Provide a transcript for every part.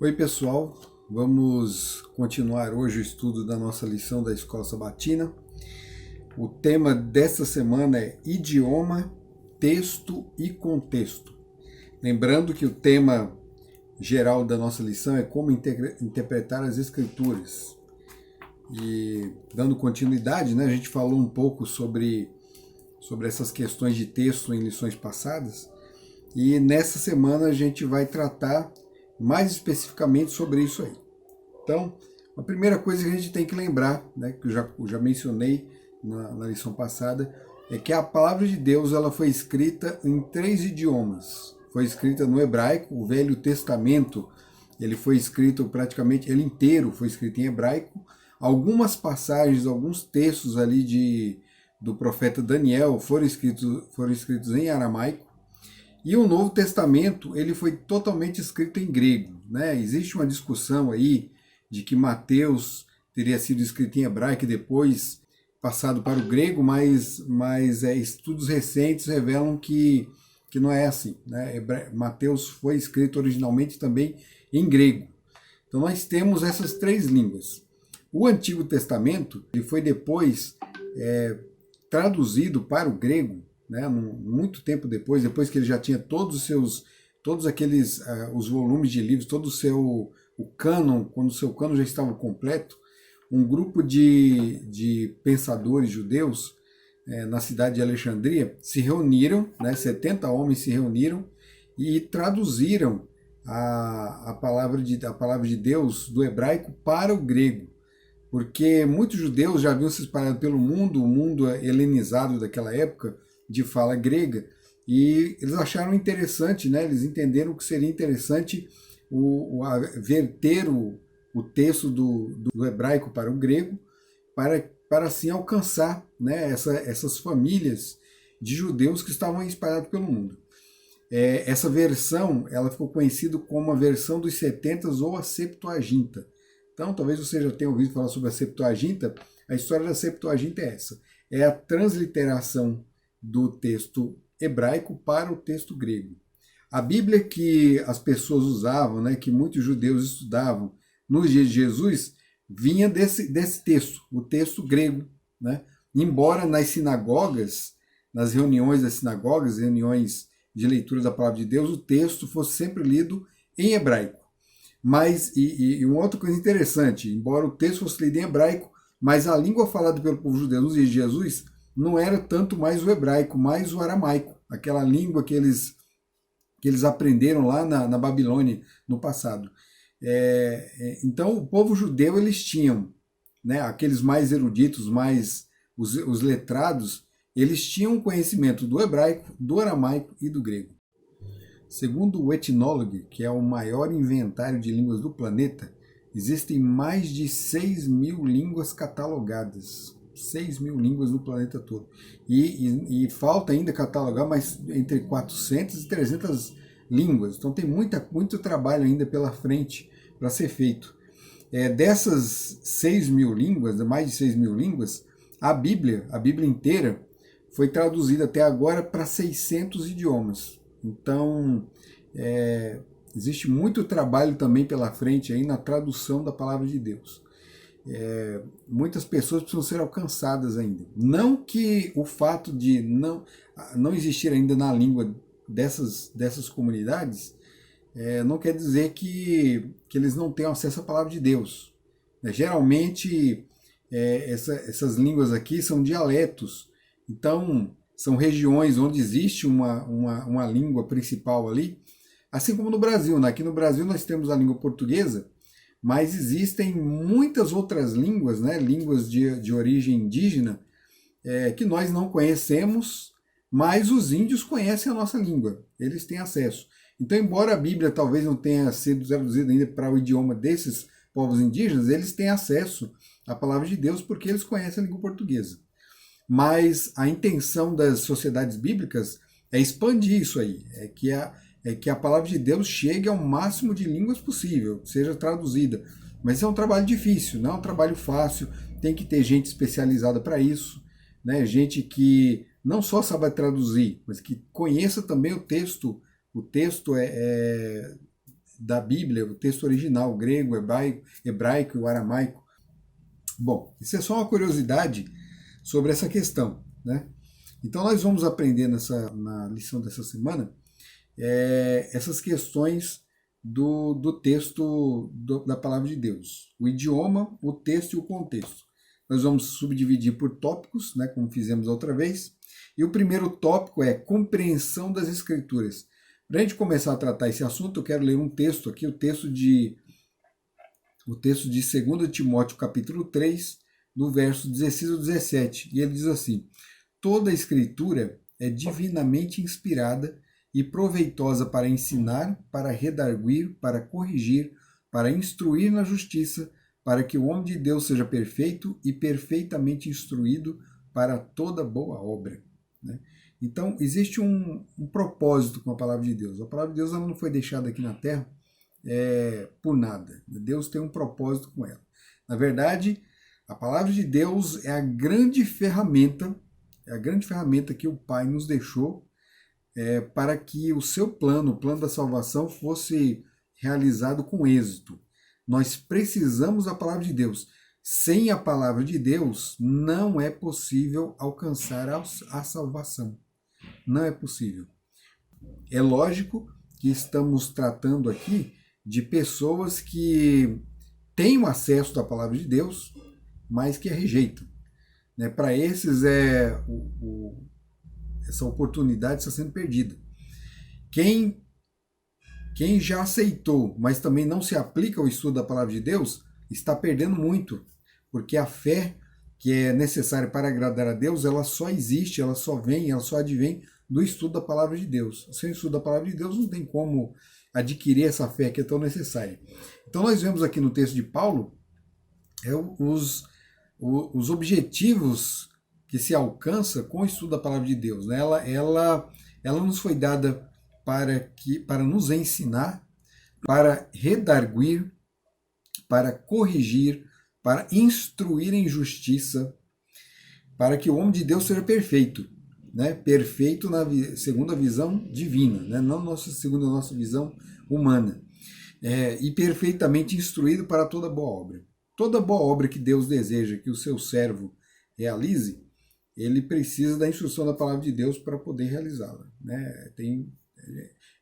Oi, pessoal, vamos continuar hoje o estudo da nossa lição da Escola Sabatina. O tema desta semana é idioma, texto e contexto. Lembrando que o tema geral da nossa lição é como interpretar as Escrituras. E dando continuidade, a gente falou um pouco sobre essas questões de texto em lições passadas. E nessa semana a gente vai tratar mais especificamente sobre isso aí. Então, a primeira coisa que a gente tem que lembrar, que eu já mencionei na lição passada, é que a palavra de Deus ela foi escrita em 3 idiomas. Foi escrita no hebraico, o Velho Testamento, ele foi escrito praticamente, ele inteiro foi escrito em hebraico. Algumas passagens, alguns textos ali do profeta Daniel foram escritos em aramaico. E o Novo Testamento ele foi totalmente escrito em grego. Existe uma discussão aí de que Mateus teria sido escrito em hebraico e depois passado para o grego, mas estudos recentes revelam que não é assim. Mateus foi escrito originalmente também em grego. Então nós temos essas 3 línguas. O Antigo Testamento ele foi depois traduzido para o grego, muito tempo depois que ele já tinha todos aqueles os volumes de livros, todo o cânon, quando o seu cânon já estava completo, um grupo de pensadores judeus na cidade de Alexandria se reuniram, 70 homens se reuniram e traduziram a palavra de Deus do hebraico para o grego. Porque muitos judeus já haviam se espalhado pelo mundo, o mundo helenizado daquela época, de fala grega, e eles acharam interessante, eles entenderam que seria interessante verter o texto do hebraico para o grego, para assim alcançar essas famílias de judeus que estavam espalhados pelo mundo. Essa versão ela ficou conhecida como a versão dos 70 ou a Septuaginta. Então, talvez você já tenha ouvido falar sobre a Septuaginta. A história da Septuaginta é essa. É a transliteração do texto hebraico para o texto grego. A Bíblia que as pessoas usavam, que muitos judeus estudavam nos dias de Jesus, vinha desse texto, o texto grego. Embora nas sinagogas, nas reuniões das sinagogas, reuniões de leitura da palavra de Deus, o texto fosse sempre lido em hebraico. Mas, e uma outra coisa interessante, embora o texto fosse lido em hebraico, mas a língua falada pelo povo judeu nos dias de Jesus não era tanto mais o hebraico, mais o aramaico, aquela língua que eles aprenderam lá na Babilônia no passado. Então o povo judeu eles tinham, aqueles mais eruditos, mais os letrados, eles tinham conhecimento do hebraico, do aramaico e do grego. Segundo o Ethnologue, que é o maior inventário de línguas do planeta, existem mais de 6.000 línguas catalogadas. 6.000 línguas no planeta todo. E falta ainda catalogar mais entre 400 e 300 línguas. Então tem muito trabalho ainda pela frente para ser feito. Dessas 6.000 línguas, mais de 6.000 línguas, a Bíblia inteira, foi traduzida até agora para 600 idiomas. Então, existe muito trabalho também pela frente aí na tradução da palavra de Deus. Muitas pessoas precisam ser alcançadas ainda. Não que o fato de não existir ainda na língua dessas comunidades não quer dizer que eles não tenham acesso à palavra de Deus. Geralmente, essas línguas aqui são dialetos. Então, são regiões onde existe uma língua principal ali, assim como no Brasil. Aqui no Brasil nós temos a língua portuguesa, mas existem muitas outras línguas, línguas de origem indígena, que nós não conhecemos, mas os índios conhecem a nossa língua, eles têm acesso. Então, embora a Bíblia talvez não tenha sido traduzida ainda para o idioma desses povos indígenas, eles têm acesso à palavra de Deus porque eles conhecem a língua portuguesa. Mas a intenção das sociedades bíblicas é expandir isso aí, que a palavra de Deus chegue ao máximo de línguas possível, seja traduzida. Mas é um trabalho difícil, não é um trabalho fácil, tem que ter gente especializada para isso, gente que não só saiba traduzir, mas que conheça também o texto da Bíblia, o texto original, o grego, o hebraico e o aramaico. Bom, isso é só uma curiosidade sobre essa questão, né? Então nós vamos aprender na lição dessa semana essas questões do texto da palavra de Deus. O idioma, o texto e o contexto. Nós vamos subdividir por tópicos, né, como fizemos outra vez. E o primeiro tópico é compreensão das Escrituras. Para a gente começar a tratar esse assunto, eu quero ler um texto aqui, o texto de 2 Timóteo capítulo 3, no verso 16 ao 17. E ele diz assim: toda a Escritura é divinamente inspirada e proveitosa para ensinar, para redarguir, para corrigir, para instruir na justiça, para que o homem de Deus seja perfeito e perfeitamente instruído para toda boa obra. Né? Então, existe um propósito com a palavra de Deus. A palavra de Deus ela não foi deixada aqui na Terra por nada. Deus tem um propósito com ela. Na verdade, a palavra de Deus é a grande ferramenta que o Pai nos deixou para que o seu plano, o plano da salvação, fosse realizado com êxito. Nós precisamos da palavra de Deus. Sem a palavra de Deus, não é possível alcançar a salvação. Não é possível. É lógico que estamos tratando aqui de pessoas que têm o acesso da palavra de Deus, mas que a rejeitam. Para esses, essa oportunidade está sendo perdida. Quem já aceitou, mas também não se aplica ao estudo da palavra de Deus, está perdendo muito, porque a fé que é necessária para agradar a Deus, ela só existe, ela só advém do estudo da palavra de Deus. Sem o estudo da palavra de Deus não tem como adquirir essa fé que é tão necessária. Então nós vemos aqui no texto de Paulo os objetivos que se alcança com o estudo da palavra de Deus. Né? Ela nos foi dada para nos ensinar, para redarguir, para corrigir, para instruir em justiça, para que o homem de Deus seja perfeito, né? Perfeito segundo a visão divina, né? Não segundo a nossa visão humana, e perfeitamente instruído para toda boa obra. Toda boa obra que Deus deseja que o seu servo realize, ele precisa da instrução da palavra de Deus para poder realizá-la. Né?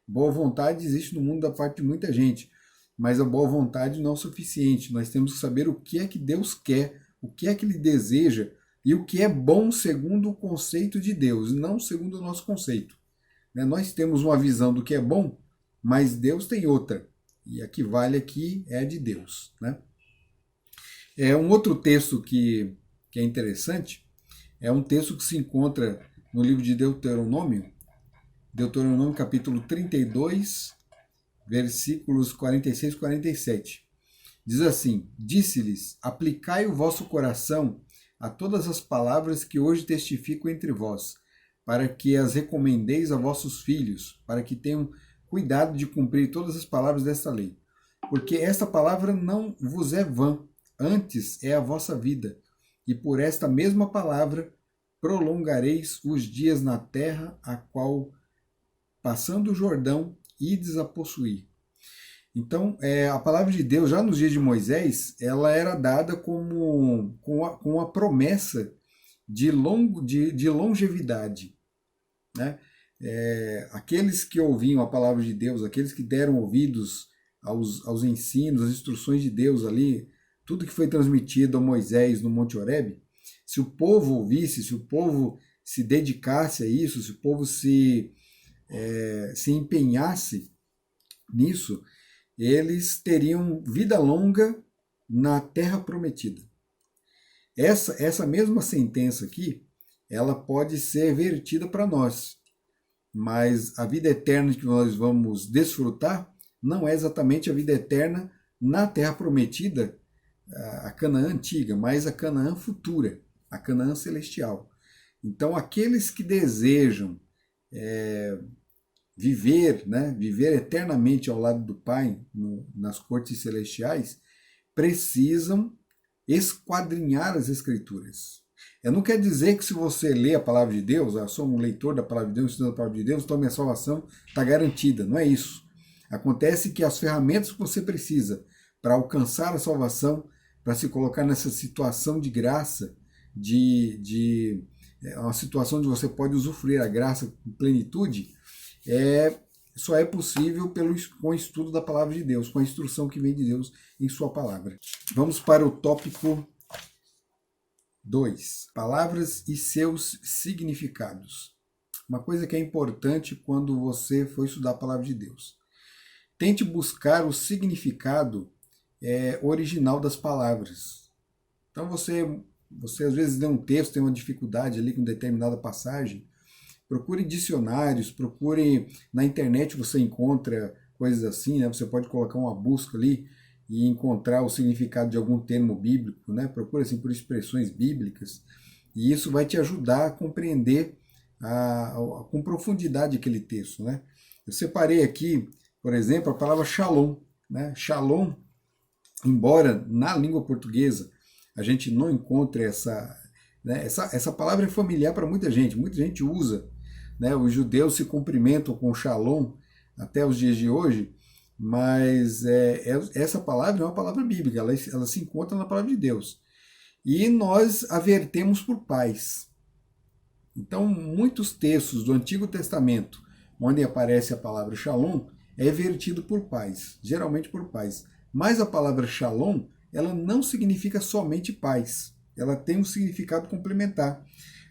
Boa vontade existe no mundo da parte de muita gente, mas a boa vontade não é o suficiente. Nós temos que saber o que é que Deus quer, o que é que Ele deseja e o que é bom segundo o conceito de Deus, não segundo o nosso conceito. Né? Nós temos uma visão do que é bom, mas Deus tem outra. E a que vale aqui é a de Deus. Né? Um outro texto que é interessante é um texto que se encontra no livro de Deuteronômio, capítulo 32, versículos 46 e 47. Diz assim: disse-lhes, aplicai o vosso coração a todas as palavras que hoje testifico entre vós, para que as recomendeis a vossos filhos, para que tenham cuidado de cumprir todas as palavras desta lei. Porque esta palavra não vos é vã, antes é a vossa vida, e por esta mesma palavra prolongareis os dias na terra, a qual, passando o Jordão, ides a possuir. Então, a palavra de Deus, já nos dias de Moisés, ela era dada com a promessa de longevidade. Né? Aqueles que ouviam a palavra de Deus, aqueles que deram ouvidos aos ensinos, às instruções de Deus ali, tudo que foi transmitido a Moisés no Monte Horebe, se o povo ouvisse, se o povo se dedicasse a isso, se o povo se empenhasse nisso, eles teriam vida longa na terra prometida. Essa mesma sentença aqui, ela pode ser vertida para nós, mas a vida eterna que nós vamos desfrutar não é exatamente a vida eterna na terra prometida, a Canaã antiga, mas a Canaã futura, a Canaã celestial. Então, aqueles que desejam viver eternamente ao lado do Pai, nas cortes celestiais, precisam esquadrinhar as Escrituras. Não quer dizer que se você lê a palavra de Deus, eu sou um leitor da palavra de Deus, estudando a palavra de Deus, então minha salvação está garantida. Não é isso. Acontece que as ferramentas que você precisa para alcançar a salvação, para se colocar nessa situação de graça, uma situação onde você pode usufruir a graça com plenitude, só é possível com o estudo da palavra de Deus, com a instrução que vem de Deus em sua palavra. Vamos para o tópico 2. Palavras e seus significados. Uma coisa que é importante quando você for estudar a palavra de Deus. Tente buscar o significado original das palavras. Então você às vezes lê um texto, tem uma dificuldade ali com determinada passagem, procure dicionários, procure na internet, você encontra coisas assim, né? Você pode colocar uma busca ali e encontrar o significado de algum termo bíblico, né? Procure assim por expressões bíblicas, e isso vai te ajudar a compreender com profundidade aquele texto, né? Eu separei aqui, por exemplo, a palavra shalom, né? Shalom, embora na língua portuguesa a gente não encontre essa palavra é familiar para muita gente usa, né? Os judeus se cumprimentam com shalom até os dias de hoje, mas essa palavra é uma palavra bíblica, ela se encontra na palavra de Deus. E nós a vertemos por paz. Então, muitos textos do Antigo Testamento, onde aparece a palavra shalom, é vertido por paz, geralmente por paz. Mas a palavra shalom, ela não significa somente paz, ela tem um significado complementar.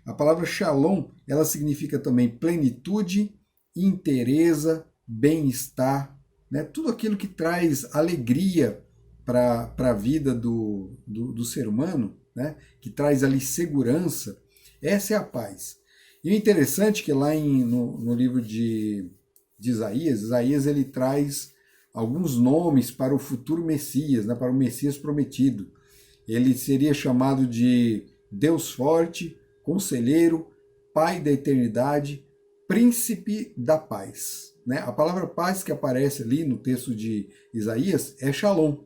A palavra shalom, ela significa também plenitude, inteireza, bem-estar, né? Tudo aquilo que traz alegria para a vida do ser humano, né? Que traz ali segurança, essa é a paz. E o interessante é que lá no livro de Isaías ele traz alguns nomes para o futuro Messias, né? Para o Messias prometido. Ele seria chamado de Deus forte, Conselheiro, Pai da eternidade, Príncipe da paz. Né? A palavra paz que aparece ali no texto de Isaías é Shalom.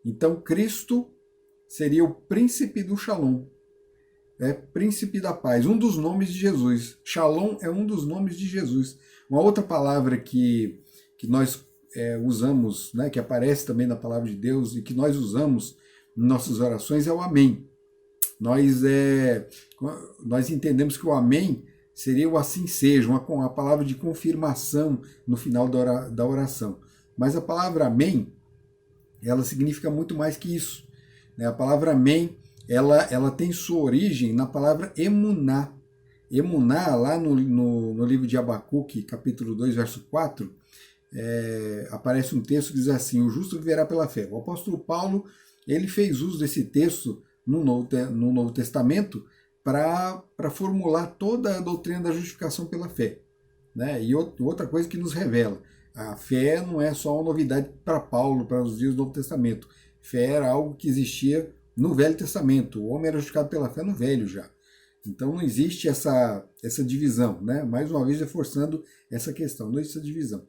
Então Cristo seria o príncipe do Shalom. Príncipe da paz, um dos nomes de Jesus. Shalom é um dos nomes de Jesus. Uma outra palavra que nós usamos, né, que aparece também na palavra de Deus e que nós usamos em nossas orações é o amém. Nós entendemos que o amém seria o assim seja, uma palavra de confirmação no final da oração. Mas a palavra amém, ela significa muito mais que isso. Né? A palavra amém, ela tem sua origem na palavra emuná. Emuná, lá no livro de Abacuque, capítulo 2, verso 4, aparece um texto que diz assim: o justo viverá pela fé. O apóstolo Paulo, ele fez uso desse texto no Novo Testamento para formular toda a doutrina da justificação pela fé. Né? E outra coisa que nos revela, a fé não é só uma novidade para Paulo, para os dias do Novo Testamento. Fé era algo que existia no Velho Testamento. O homem era justificado pela fé no Velho já. Então não existe essa divisão, né? Mais uma vez reforçando essa questão, não existe essa divisão.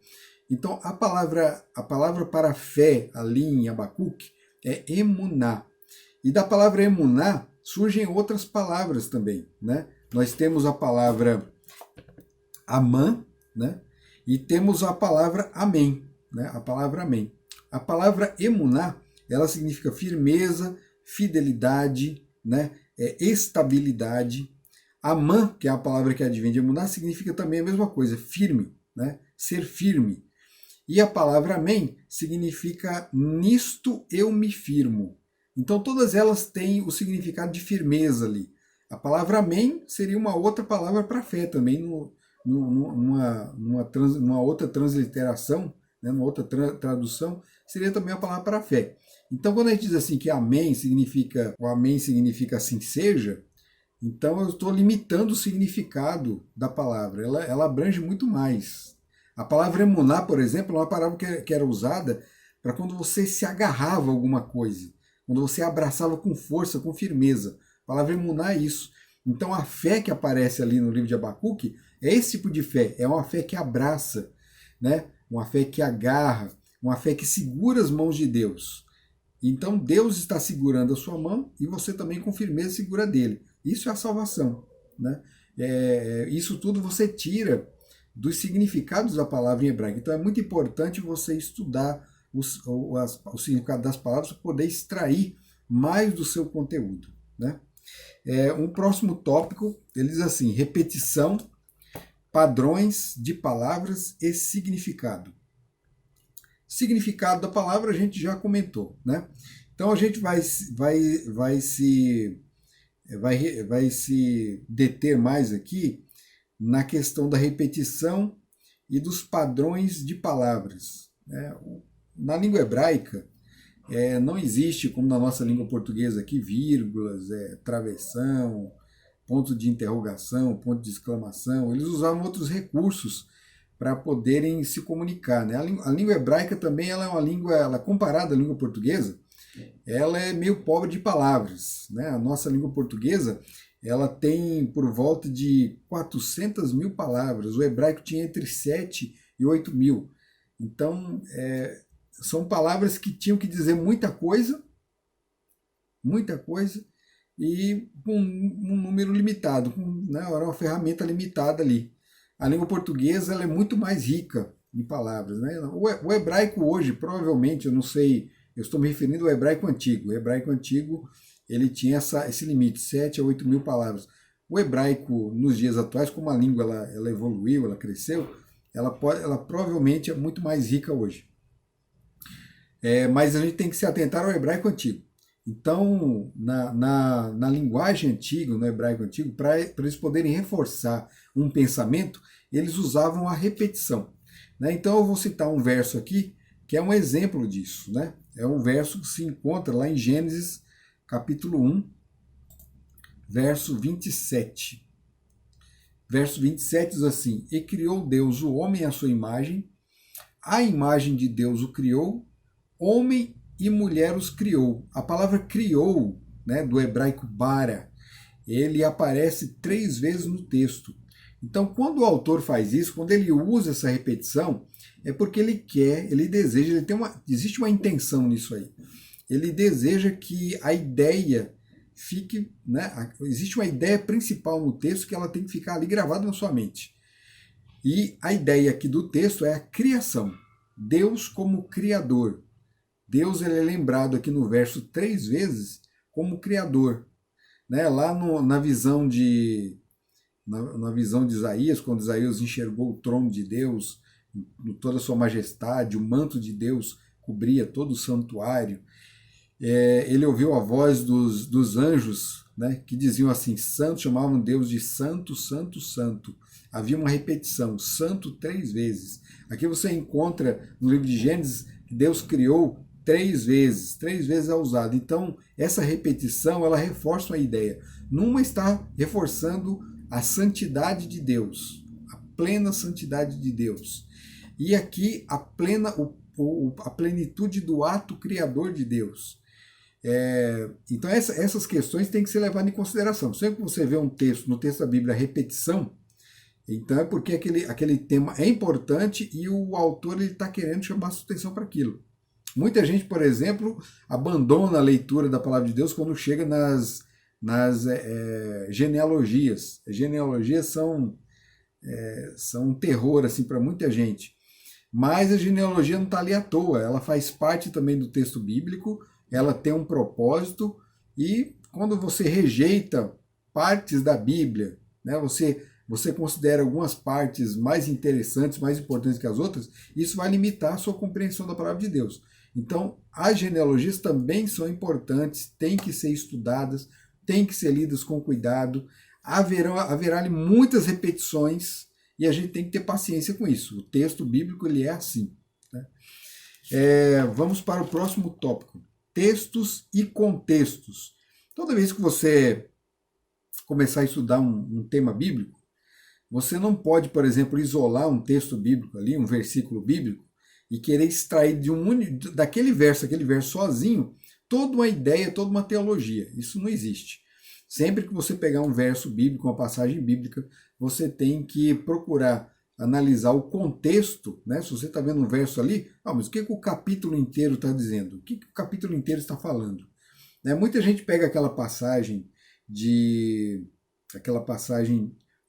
Então a palavra para fé ali em Abacuque é emuná. E da palavra emuná surgem outras palavras também, né? Nós temos a palavra amã, né? E temos a palavra amém, né? A palavra amém. A palavra emuná, ela significa firmeza, fidelidade, né? Estabilidade. Amã, que é a palavra que advém de emuná, significa também a mesma coisa, firme, né? Ser firme. E a palavra amém significa nisto eu me firmo. Então todas elas têm o significado de firmeza ali. A palavra amém seria uma outra palavra para fé também, numa outra transliteração, né, numa outra tradução, seria também a palavra para fé. Então quando a gente diz assim que o amém significa assim seja, então eu estou limitando o significado da palavra, ela abrange muito mais. A palavra emuná, por exemplo, é uma palavra que era usada para quando você se agarrava a alguma coisa, quando você abraçava com força, com firmeza. A palavra emuná é isso. Então a fé que aparece ali no livro de Abacuque é esse tipo de fé, é uma fé que abraça, né? Uma fé que agarra, uma fé que segura as mãos de Deus. Então Deus está segurando a sua mão e você também com firmeza segura dele. Isso é a salvação. Né? Isso tudo você tira dos significados da palavra em hebraico. Então é muito importante você estudar o significado das palavras para poder extrair mais do seu conteúdo, né? Um próximo tópico, ele diz assim, repetição, padrões de palavras e significado. Significado da palavra a gente já comentou, né? Então a gente vai se deter mais aqui na questão da repetição e dos padrões de palavras, né? Na língua hebraica, não existe, como na nossa língua portuguesa aqui, vírgulas, travessão, ponto de interrogação, ponto de exclamação. Eles usavam outros recursos para poderem se comunicar, né? A língua hebraica também ela é uma língua, ela comparada à língua portuguesa, ela é meio pobre de palavras, né? A nossa língua portuguesa ela tem por volta de 400 mil palavras, o hebraico tinha entre 7 e 8 mil. Então, são palavras que tinham que dizer muita coisa, e com um número limitado, né? Era uma ferramenta limitada ali. A língua portuguesa ela é muito mais rica em palavras, né? O hebraico hoje, provavelmente, eu não sei, eu estou me referindo ao hebraico antigo. O hebraico antigo ele tinha esse limite, 7 a 8 mil palavras. O hebraico, nos dias atuais, como a língua ela evoluiu, ela cresceu, ela provavelmente é muito mais rica hoje. Mas a gente tem que se atentar ao hebraico antigo. Então, na linguagem antiga, no hebraico antigo, para eles poderem reforçar um pensamento, eles usavam a repetição, né? Então eu vou citar um verso aqui, que é um exemplo disso, né? É um verso que se encontra lá em Gênesis, capítulo 1, verso 27. Verso 27 diz assim, e criou Deus o homem à sua imagem, a imagem de Deus o criou, homem e mulher os criou. A palavra criou, né, do hebraico bara, ele aparece 3 vezes no texto. Então, quando o autor faz isso, quando ele usa essa repetição, é porque ele quer, ele deseja, existe uma intenção nisso aí. Ele deseja que a ideia fique, né, existe uma ideia principal no texto que ela tem que ficar ali gravada na sua mente. E a ideia aqui do texto é a criação. Deus como criador. Deus ele é lembrado aqui no verso 3 vezes como criador, né? Lá na visão de Isaías, quando Isaías enxergou o trono de Deus, toda a sua majestade, o manto de Deus cobria todo o santuário, ele ouviu a voz dos anjos, né, que diziam assim, santo, chamavam Deus de santo, santo, santo. Havia uma repetição, santo 3 vezes. Aqui você encontra no livro de Gênesis que Deus criou 3 vezes é usado. Então, essa repetição, ela reforça uma ideia. Numa está reforçando a santidade de Deus, a plena santidade de Deus. E aqui a plenitude do ato criador de Deus. Então essas questões têm que ser levadas em consideração. Sempre que você vê no texto da Bíblia, a repetição, então é porque aquele tema é importante e o autor está querendo chamar a sua atenção para aquilo. Muita gente, por exemplo, abandona a leitura da palavra de Deus quando chega nas genealogias. As genealogias são um terror assim, para muita gente. Mas a genealogia não está ali à toa, ela faz parte também do texto bíblico, ela tem um propósito, e quando você rejeita partes da Bíblia, né, você considera algumas partes mais interessantes, mais importantes que as outras, isso vai limitar a sua compreensão da palavra de Deus. Então, as genealogias também são importantes, têm que ser estudadas, têm que ser lidas com cuidado, haverá muitas repetições, e a gente tem que ter paciência com isso. O texto bíblico ele é assim, né? Vamos para o próximo tópico. Textos e contextos. Toda vez que você começar a estudar um tema bíblico, você não pode, por exemplo, isolar um texto bíblico ali, um versículo bíblico, e querer extrair daquele verso sozinho, toda uma ideia, toda uma teologia. Isso não existe. Sempre que você pegar um verso bíblico, uma passagem bíblica, você tem que procurar analisar o contexto, né? Se você está vendo um verso ali, mas o que o capítulo inteiro está dizendo? O que o capítulo inteiro está falando? Muita gente pega aquela passagem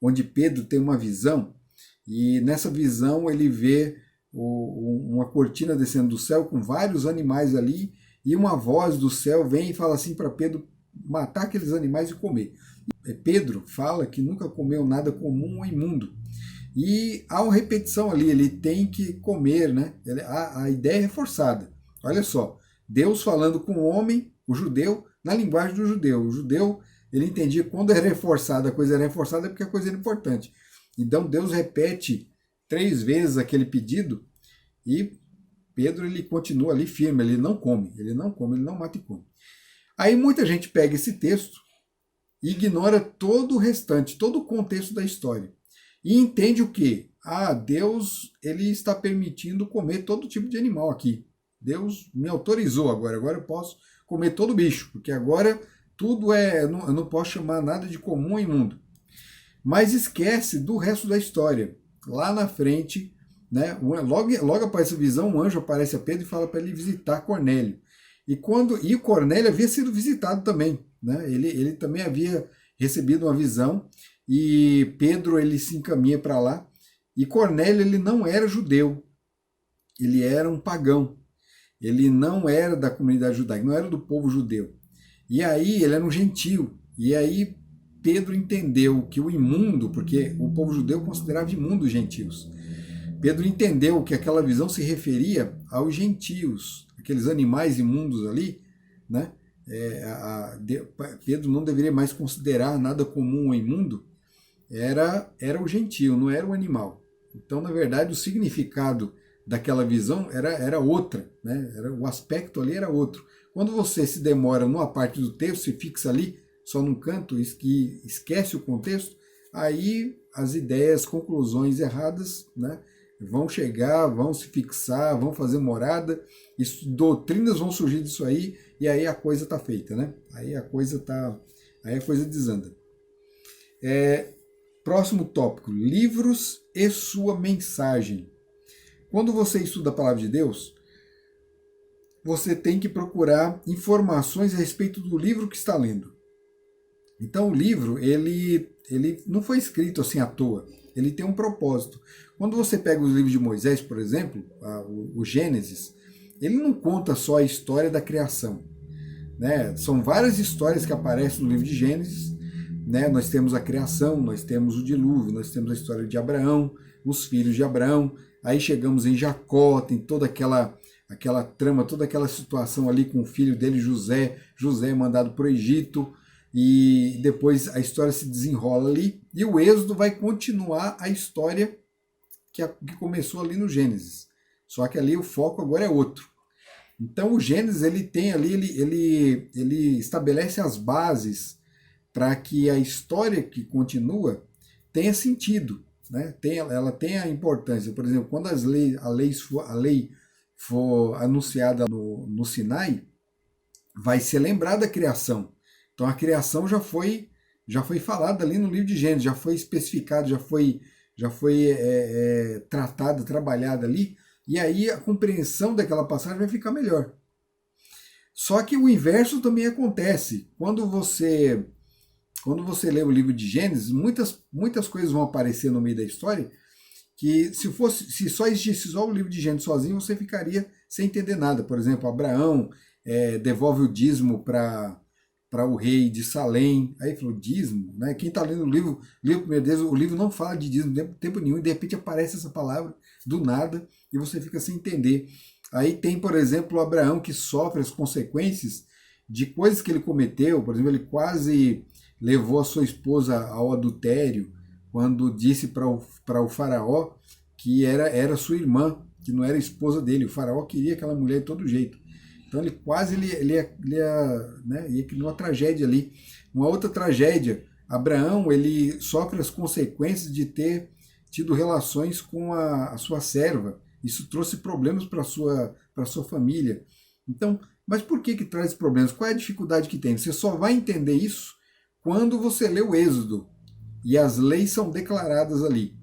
onde Pedro tem uma visão, E nessa visão ele vê uma cortina descendo do céu com vários animais ali, e uma voz do céu vem e fala assim para Pedro matar aqueles animais e comer. Pedro fala que nunca comeu nada comum ou imundo. E há uma repetição ali, ele tem que comer, né? A ideia é reforçada. Olha só, Deus falando com o homem, o judeu, na linguagem do judeu. O judeu, ele entendia que quando era reforçada, a coisa era reforçada porque a coisa era importante. Então Deus repete 3 vezes aquele pedido e Pedro ele continua ali firme, ele não come, ele não mata e come. Aí muita gente pega esse texto e ignora todo o restante, todo o contexto da história. E entende o quê? Deus ele está permitindo comer todo tipo de animal aqui. Deus me autorizou agora eu posso comer todo bicho, porque agora tudo eu não posso chamar nada de comum ou imundo. Mas esquece do resto da história. Lá na frente, né, logo após essa visão, um anjo aparece a Pedro e fala para ele visitar Cornélio. E Cornélio havia sido visitado também. Né? Ele também havia recebido uma visão e Pedro ele se encaminha para lá. E Cornélio ele não era judeu, ele era um pagão. Ele não era da comunidade judaica, não era do povo judeu. E aí ele era um gentio. E aí Pedro entendeu que o imundo, porque o povo judeu considerava imundo os gentios. Pedro entendeu que aquela visão se referia aos gentios, aqueles animais imundos ali, né? Pedro não deveria mais considerar nada comum ou imundo, era o gentio, não era o animal. Então, na verdade, o significado daquela visão era outra, né? O aspecto ali era outro. Quando você se demora numa parte do texto, se fixa ali, só num canto, que esquece o contexto, aí as ideias, conclusões erradas, né, vão chegar, vão se fixar, vão fazer morada, doutrinas vão surgir disso aí, e aí a coisa está feita, né? Aí a coisa desanda. Próximo tópico, livros e sua mensagem. Quando você estuda a palavra de Deus, você tem que procurar informações a respeito do livro que está lendo. Então o livro, ele não foi escrito assim à toa, ele tem um propósito. Quando você pega os livros de Moisés, por exemplo, o Gênesis, ele não conta só a história da criação. Né? São várias histórias que aparecem no livro de Gênesis. Né? Nós temos a criação, nós temos o dilúvio, nós temos a história de Abraão, os filhos de Abraão, aí chegamos em Jacó, tem toda aquela trama, toda aquela situação ali com o filho dele, José é mandado para o Egito, e depois a história se desenrola ali, e o Êxodo vai continuar a história que começou ali no Gênesis. Só que ali o foco agora é outro. Então o Gênesis ele tem ali, ele estabelece as bases para que a história que continua tenha sentido, né? Ela tem a importância. Por exemplo, quando a lei for anunciada no Sinai, vai ser lembrada a criação. Então a criação já foi falada ali no livro de Gênesis, já foi especificado, já foi tratada, trabalhada ali, e aí a compreensão daquela passagem vai ficar melhor. Só que o inverso também acontece. Quando você lê o livro de Gênesis, muitas coisas vão aparecer no meio da história que se só existisse só o livro de Gênesis sozinho, você ficaria sem entender nada. Por exemplo, Abraão devolve o dízimo para o rei de Salém. Aí falou, dízimo? Né? Quem está lendo o livro primeiro Deus, o livro não fala de dízimo tempo nenhum, e de repente aparece essa palavra do nada e você fica sem entender. Aí tem, por exemplo, Abraão que sofre as consequências de coisas que ele cometeu. Por exemplo, ele quase levou a sua esposa ao adultério, quando disse para o faraó que era sua irmã, que não era esposa dele. O faraó queria aquela mulher de todo jeito. Então ele quase ia criar uma tragédia ali. Uma outra tragédia, Abraão ele sofre as consequências de ter tido relações com a sua serva. Isso trouxe problemas para a sua família. Então, mas por que traz problemas? Qual é a dificuldade que tem? Você só vai entender isso quando você lê o Êxodo e as leis são declaradas ali.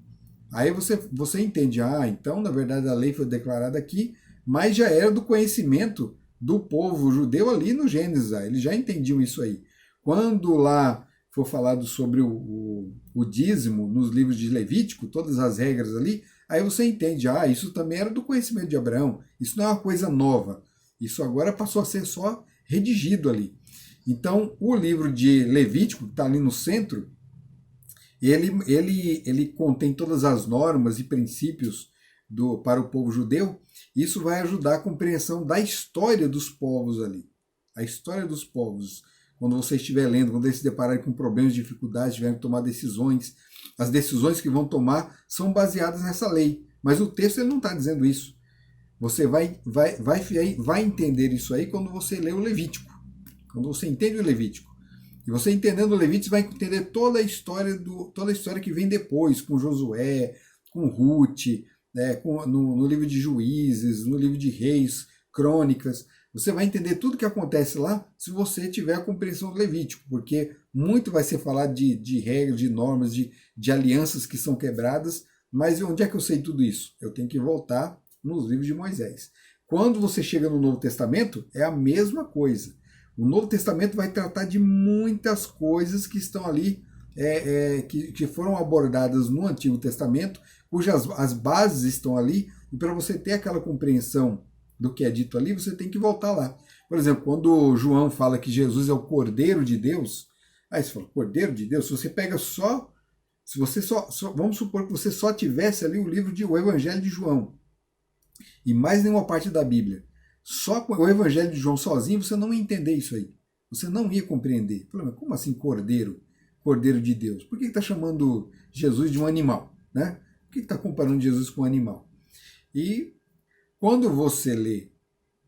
Aí você entende, então na verdade a lei foi declarada aqui, mas já era do conhecimento do povo judeu ali no Gênesis, eles já entendiam isso aí. Quando lá for falado sobre o dízimo nos livros de Levítico, todas as regras ali, aí você entende, isso também era do conhecimento de Abraão, isso não é uma coisa nova, isso agora passou a ser só redigido ali. Então, o livro de Levítico, que está ali no centro, ele contém todas as normas e princípios para o povo judeu. Isso vai ajudar a compreensão da história dos povos ali. A história dos povos. Quando você estiver lendo, quando eles se depararem com problemas, dificuldades, tiverem que tomar decisões, as decisões que vão tomar são baseadas nessa lei. Mas o texto ele não está dizendo isso. Você vai entender isso aí quando você lê o Levítico. Quando você entende o Levítico. E você entendendo o Levítico, você vai entender toda a história que vem depois, com Josué, com Ruth, né, no livro de Juízes, no livro de Reis, Crônicas. Você vai entender tudo que acontece lá se você tiver a compreensão do Levítico, porque muito vai ser falado de regras, de normas, de alianças que são quebradas, mas onde é que eu sei tudo isso? Eu tenho que voltar nos livros de Moisés. Quando você chega no Novo Testamento, é a mesma coisa. O Novo Testamento vai tratar de muitas coisas que estão ali, que foram abordadas no Antigo Testamento, cujas as bases estão ali, e para você ter aquela compreensão do que é dito ali, você tem que voltar lá. Por exemplo, quando João fala que Jesus é o Cordeiro de Deus, aí você fala, Cordeiro de Deus, se você pega se você vamos supor que você só tivesse ali o Evangelho de João, e mais nenhuma parte da Bíblia, só com o Evangelho de João sozinho, você não ia entender isso aí. Você não ia compreender. Mas como assim Cordeiro? Cordeiro de Deus? Por que está chamando Jesus de um animal? Né? Por que está comparando Jesus com um animal? E quando você lê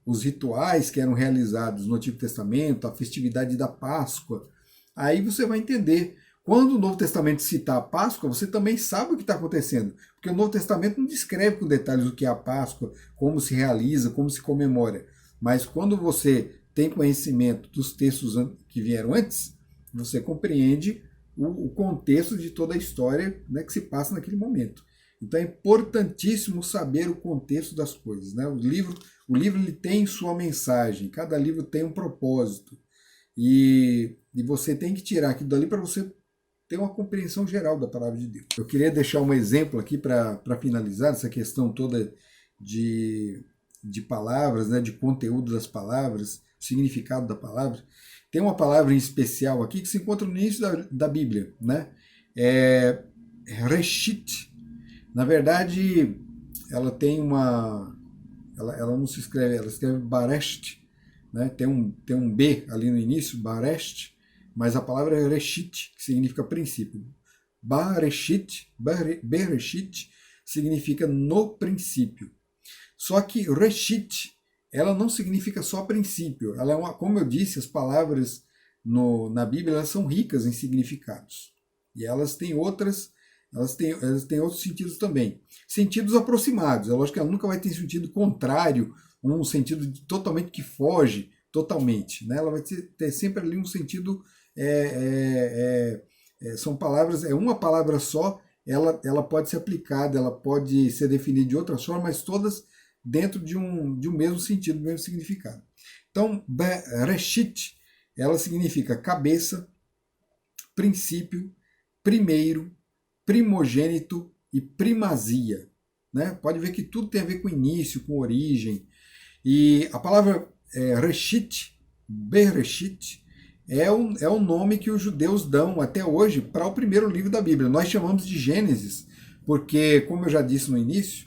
os rituais que eram realizados no Antigo Testamento, a festividade da Páscoa, aí você vai entender. Quando o Novo Testamento cita a Páscoa, você também sabe o que está acontecendo. Porque o Novo Testamento não descreve com detalhes o que é a Páscoa, como se realiza, como se comemora. Mas quando você tem conhecimento dos textos que vieram antes, você compreende o contexto de toda a história, né, que se passa naquele momento. Então é importantíssimo saber o contexto das coisas. Né? O livro ele tem sua mensagem, cada livro tem um propósito. E você tem que tirar aquilo dali para você ter uma compreensão geral da palavra de Deus. Eu queria deixar um exemplo aqui para finalizar essa questão toda de palavras, né, de conteúdo das palavras, significado da palavra. Tem uma palavra em especial aqui que se encontra no início da Bíblia, né? É Reshit. Na verdade, ela tem ela não se escreve, ela se escreve Baresht, né? Tem um B ali no início, Baresht, mas a palavra é Reshit, que significa princípio. Bereshit significa no princípio. Só que Reshit, ela não significa só princípio. Ela é como eu disse, as palavras na Bíblia elas são ricas em significados. E elas têm outros sentidos também. Sentidos aproximados. É lógico que ela nunca vai ter sentido contrário, um sentido totalmente que foge totalmente. Né? Ela vai ter sempre ali um sentido. São palavras, uma palavra só, ela pode ser aplicada, ela pode ser definida de outras formas, mas todas dentro de um mesmo sentido, do mesmo significado. Então, Bereshit, ela significa cabeça, princípio, primeiro, primogênito e primazia. Né? Pode ver que tudo tem a ver com início, com origem. E a palavra Reshit, Bereshit, é o nome que os judeus dão até hoje para o primeiro livro da Bíblia. Nós chamamos de Gênesis, porque, como eu já disse no início,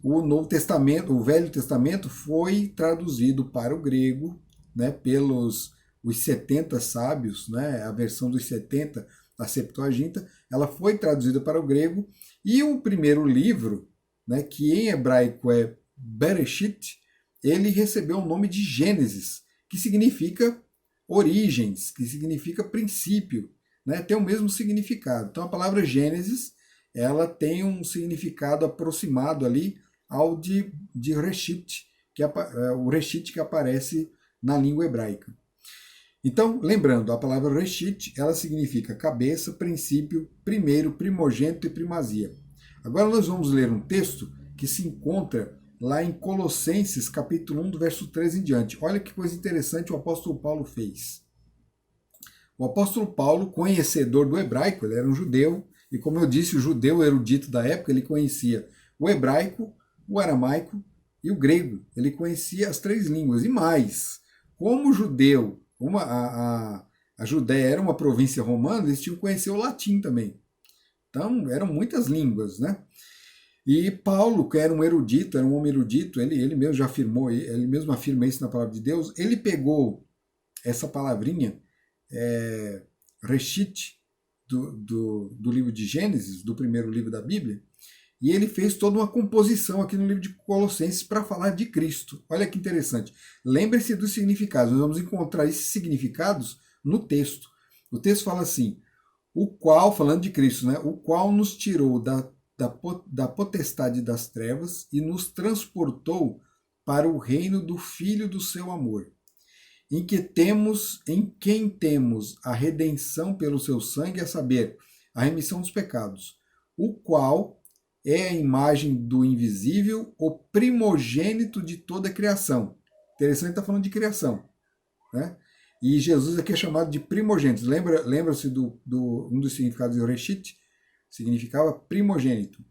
o Novo Testamento, o Velho Testamento foi traduzido para o grego, né, pelos os 70 sábios, né, a versão dos 70, a Septuaginta, ela foi traduzida para o grego, e o primeiro livro, né, que em hebraico é Bereshit, ele recebeu o nome de Gênesis, que significa origens, que significa princípio, né? Tem o mesmo significado. Então a palavra Gênesis, ela tem um significado aproximado ali ao de Reshit, que é o Reshit que aparece na língua hebraica. Então, lembrando, a palavra Reshit, ela significa cabeça, princípio, primeiro, primogênito e primazia. Agora nós vamos ler um texto que se encontra lá em Colossenses, capítulo 1, do verso 13 em diante. Olha que coisa interessante o apóstolo Paulo fez. O apóstolo Paulo, conhecedor do hebraico, ele era um judeu, e como eu disse, o judeu erudito da época, ele conhecia o hebraico, o aramaico e o grego. Ele conhecia as 3 línguas. E mais, como judeu, a Judéia era uma província romana, eles tinham que conhecer o latim também. Então, eram muitas línguas, né? E Paulo, que era um erudito, era um homem erudito, ele mesmo já afirmou, ele mesmo afirma isso na palavra de Deus, ele pegou essa palavrinha, Reshit, do livro de Gênesis, do primeiro livro da Bíblia, e ele fez toda uma composição aqui no livro de Colossenses para falar de Cristo. Olha que interessante. Lembre-se dos significados, nós vamos encontrar esses significados no texto. O texto fala assim, o qual, falando de Cristo, né, o qual nos tirou da potestade das trevas e nos transportou para o reino do Filho do seu amor, em quem temos a redenção pelo seu sangue, a saber, a remissão dos pecados, o qual é a imagem do invisível, o primogênito de toda a criação. Interessante estar falando de criação, né? E Jesus aqui é chamado de primogênito. Lembra-se um dos significados de Reshit? Significava primogênito.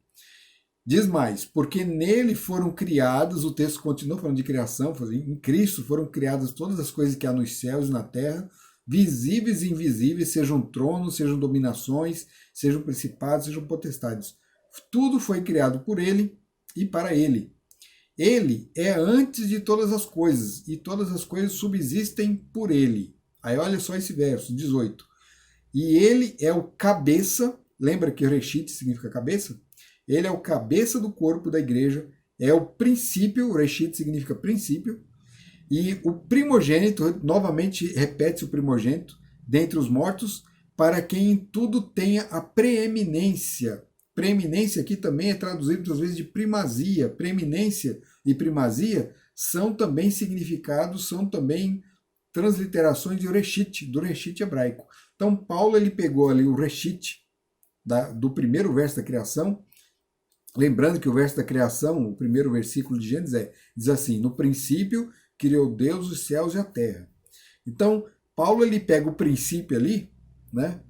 Diz mais, porque nele foram criadas, o texto continua falando de criação, em Cristo foram criadas todas as coisas que há nos céus e na terra, visíveis e invisíveis, sejam tronos, sejam dominações, sejam principados, sejam potestades. Tudo foi criado por ele e para ele. Ele é antes de todas as coisas, e todas as coisas subsistem por ele. Aí olha só esse verso, 18. E ele é o cabeça, lembra que Reshit significa cabeça? Ele é o cabeça do corpo da igreja, é o princípio, Reshit significa princípio, e o primogênito, novamente repete-se o primogênito, dentre os mortos, para quem em tudo tenha a preeminência. Preeminência aqui também é traduzido muitas vezes de primazia. Preeminência e primazia são também significados, são também transliterações de Reshit, do Reshit hebraico. Então Paulo ele pegou ali o Reshit do primeiro verso da criação, lembrando que o verso da criação, o primeiro versículo de Gênesis diz assim, no princípio criou Deus os céus e a terra. Então Paulo ele pega o princípio ali, né?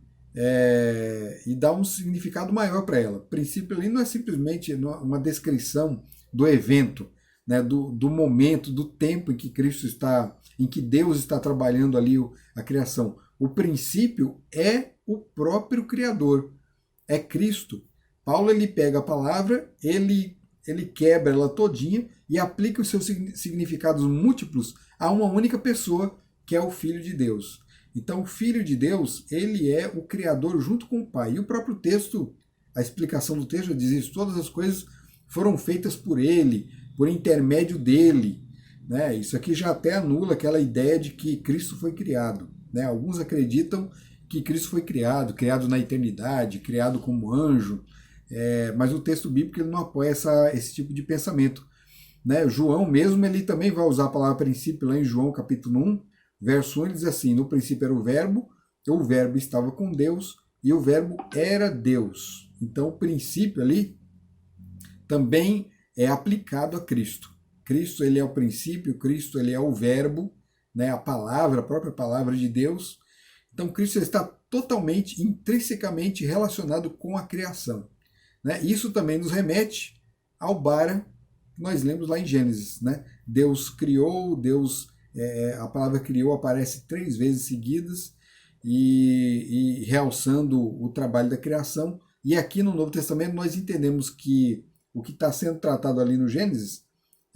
E dá um significado maior para ela. O princípio ali não é simplesmente uma descrição do evento, né, do momento, do tempo em que Cristo está, em que Deus está trabalhando ali a criação. O princípio é o próprio Criador, é Cristo. Paulo ele pega a palavra, ele quebra ela todinha e aplica os seus significados múltiplos a uma única pessoa, que é o Filho de Deus. Então, o Filho de Deus, ele é o Criador junto com o Pai. E o próprio texto, a explicação do texto diz isso, todas as coisas foram feitas por ele, por intermédio dele. Né? Isso aqui já até anula aquela ideia de que Cristo foi criado. Né? Alguns acreditam que Cristo foi criado na eternidade, criado como anjo, mas o texto bíblico ele não apoia esse tipo de pensamento. Né? João mesmo, ele também vai usar a palavra princípio lá em João capítulo 1, verso 1, ele diz assim, no princípio era o verbo estava com Deus, e o verbo era Deus. Então o princípio ali também é aplicado a Cristo. Cristo ele é o princípio, Cristo ele é o verbo, né, a palavra, a própria palavra de Deus. Então Cristo está totalmente, intrinsecamente relacionado com a criação. Né? Isso também nos remete ao Bara, que nós lemos lá em Gênesis. Né? Deus criou, a palavra criou aparece 3 vezes seguidas e realçando o trabalho da criação. E aqui no Novo Testamento nós entendemos que o que está sendo tratado ali no Gênesis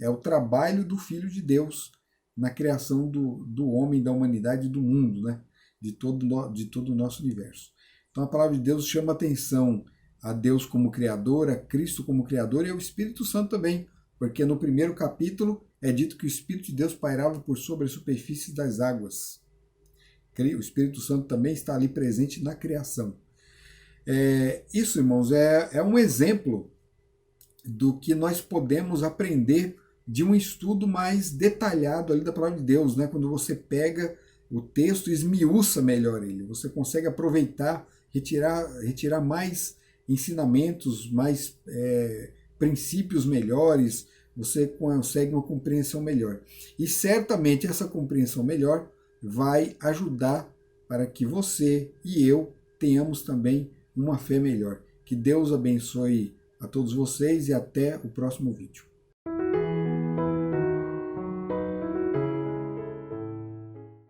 é o trabalho do Filho de Deus na criação do homem, da humanidade e do mundo, né? de todo o nosso universo. Então a palavra de Deus chama atenção a Deus como Criador, a Cristo como Criador e ao Espírito Santo também, porque no primeiro capítulo é dito que o Espírito de Deus pairava por sobre a superfície das águas. O Espírito Santo também está ali presente na criação. Isso, irmãos, é um exemplo do que nós podemos aprender de um estudo mais detalhado ali da palavra de Deus, né? Quando você pega o texto e esmiuça melhor ele, você consegue aproveitar, retirar mais ensinamentos, mais princípios melhores, você consegue uma compreensão melhor. E certamente essa compreensão melhor vai ajudar para que você e eu tenhamos também uma fé melhor. Que Deus abençoe a todos vocês e até o próximo vídeo.